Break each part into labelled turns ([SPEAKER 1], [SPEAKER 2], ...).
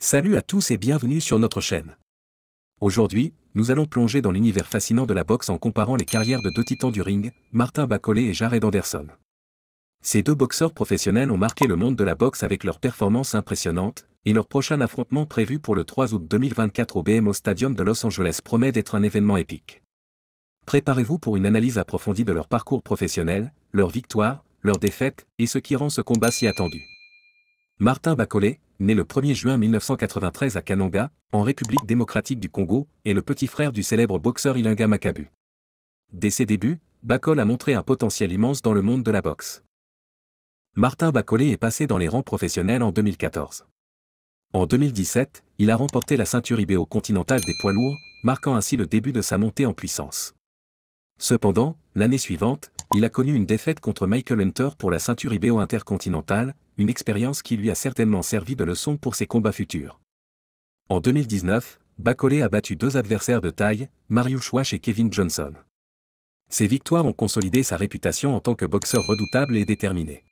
[SPEAKER 1] Salut à tous et bienvenue sur notre chaîne. Aujourd'hui, nous allons plonger dans l'univers fascinant de la boxe en comparant les carrières de deux titans du ring, Martin Bakole et Jared Anderson. Ces deux boxeurs professionnels ont marqué le monde de la boxe avec leurs performances impressionnantes, et leur prochain affrontement prévu pour le 3 août 2024 au BMO Stadium de Los Angeles promet d'être un événement épique. Préparez-vous pour une analyse approfondie de leur parcours professionnel, leurs victoires, leurs défaites, et ce qui rend ce combat si attendu. Martin Bakole, né le 1er juin 1993 à Kananga, en République démocratique du Congo, est le petit frère du célèbre boxeur Ilinga Makabu. Dès ses débuts, Bakole a montré un potentiel immense dans le monde de la boxe. Martin Bakole est passé dans les rangs professionnels en 2014. En 2017, il a remporté la ceinture IBO continentale des poids lourds, marquant ainsi le début de sa montée en puissance. Cependant, l'année suivante, il a connu une défaite contre Michael Hunter pour la ceinture IBO intercontinentale, une expérience qui lui a certainement servi de leçon pour ses combats futurs. En 2019, Bakole a battu deux adversaires de taille, Mariusz Wash et Kevin Johnson. Ces victoires ont consolidé sa réputation en tant que boxeur redoutable et déterminé.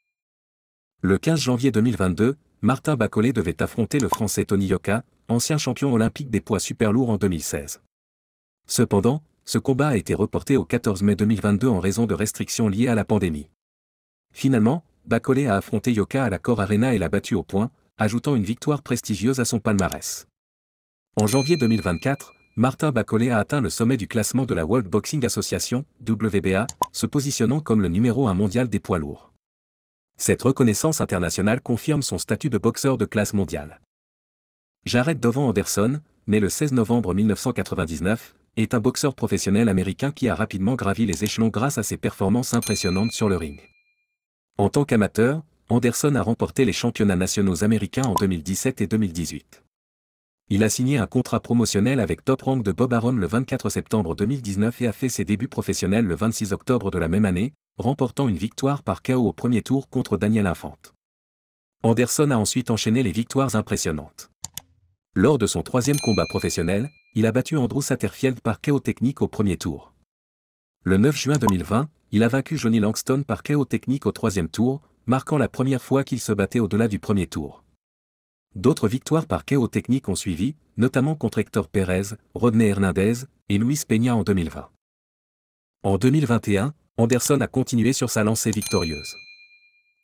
[SPEAKER 1] Le 15 janvier 2022, Martin Bakole devait affronter le Français Tony Yoka, ancien champion olympique des poids superlourds en 2016. Cependant, ce combat a été reporté au 14 mai 2022 en raison de restrictions liées à la pandémie. Finalement, Bakole a affronté Yoka à la Core Arena et l'a battu au point, ajoutant une victoire prestigieuse à son palmarès. En janvier 2024, Martin Bakole a atteint le sommet du classement de la World Boxing Association, WBA, se positionnant comme le numéro 1 mondial des poids lourds. Cette reconnaissance internationale confirme son statut de boxeur de classe mondiale. Jared Dovan Anderson, né le 16 novembre 1999, est un boxeur professionnel américain qui a rapidement gravi les échelons grâce à ses performances impressionnantes sur le ring. En tant qu'amateur, Anderson a remporté les championnats nationaux américains en 2017 et 2018. Il a signé un contrat promotionnel avec Top Rank de Bob Arum le 24 septembre 2019 et a fait ses débuts professionnels le 26 octobre de la même année, remportant une victoire par KO au premier tour contre Daniel Infante. Anderson a ensuite enchaîné les victoires impressionnantes. Lors de son troisième combat professionnel, il a battu Andrew Satterfield par KO technique au premier tour. Le 9 juin 2020, il a vaincu Johnny Langston par KO technique au troisième tour, marquant la première fois qu'il se battait au-delà du premier tour. D'autres victoires par KO technique ont suivi, notamment contre Hector Pérez, Rodney Hernandez et Luis Peña en 2020. En 2021, Anderson a continué sur sa lancée victorieuse.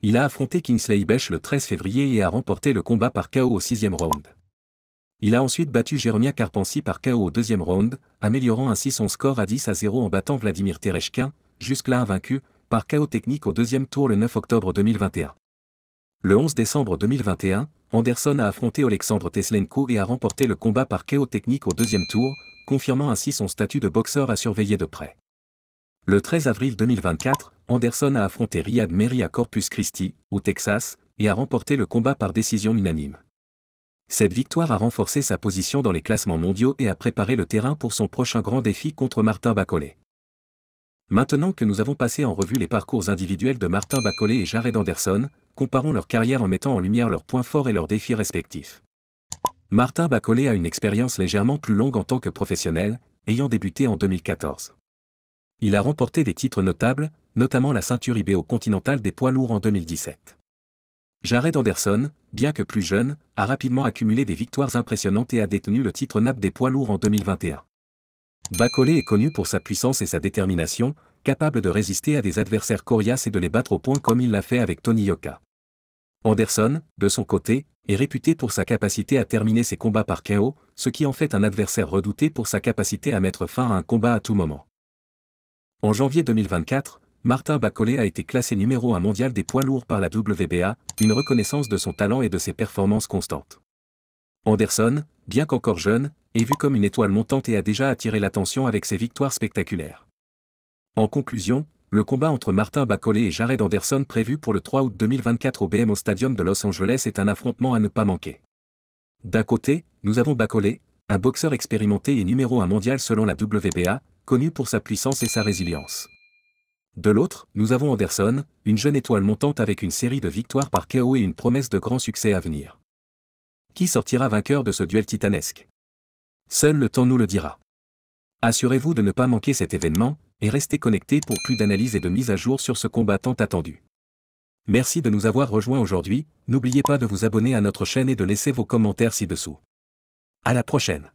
[SPEAKER 1] Il a affronté Kingsley Bech le 13 février et a remporté le combat par KO au 6e round. Il a ensuite battu Jeremiah Karpency par KO au 2e round, améliorant ainsi son score à 10-0 en battant Vladimir Tereshkin, jusque-là invaincu, par KO technique au 2e tour le 9 octobre 2021. Le 11 décembre 2021, Anderson a affronté Alexandre Teslenko et a remporté le combat par KO technique au 2e tour, confirmant ainsi son statut de boxeur à surveiller de près. Le 13 avril 2024, Anderson a affronté Riyad Meri à Corpus Christi, au Texas, et a remporté le combat par décision unanime. Cette victoire a renforcé sa position dans les classements mondiaux et a préparé le terrain pour son prochain grand défi contre Martin Bakole. Maintenant que nous avons passé en revue les parcours individuels de Martin Bakole et Jared Anderson, comparons leurs carrières en mettant en lumière leurs points forts et leurs défis respectifs. Martin Bakole a une expérience légèrement plus longue en tant que professionnel, ayant débuté en 2014. Il a remporté des titres notables, notamment la ceinture IBO continentale des poids lourds en 2017. Jared Anderson, bien que plus jeune, a rapidement accumulé des victoires impressionnantes et a détenu le titre NAP des poids lourds en 2021. Bakole est connu pour sa puissance et sa détermination, capable de résister à des adversaires coriaces et de les battre au point comme il l'a fait avec Tony Yoka. Anderson, de son côté, est réputé pour sa capacité à terminer ses combats par KO, ce qui en fait un adversaire redouté pour sa capacité à mettre fin à un combat à tout moment. En janvier 2024, Martin Bakole a été classé numéro 1 mondial des poids lourds par la WBA, une reconnaissance de son talent et de ses performances constantes. Anderson, bien qu'encore jeune, est vu comme une étoile montante et a déjà attiré l'attention avec ses victoires spectaculaires. En conclusion, le combat entre Martin Bakole et Jared Anderson prévu pour le 3 août 2024 au BMO Stadium de Los Angeles est un affrontement à ne pas manquer. D'un côté, nous avons Bakole, un boxeur expérimenté et numéro 1 mondial selon la WBA, connu pour sa puissance et sa résilience. De l'autre, nous avons Anderson, une jeune étoile montante avec une série de victoires par KO et une promesse de grand succès à venir. Qui sortira vainqueur de ce duel titanesque? Seul le temps nous le dira. Assurez-vous de ne pas manquer cet événement, et restez connectés pour plus d'analyses et de mises à jour sur ce combat tant attendu. Merci de nous avoir rejoints aujourd'hui, n'oubliez pas de vous abonner à notre chaîne et de laisser vos commentaires ci-dessous. À la prochaine.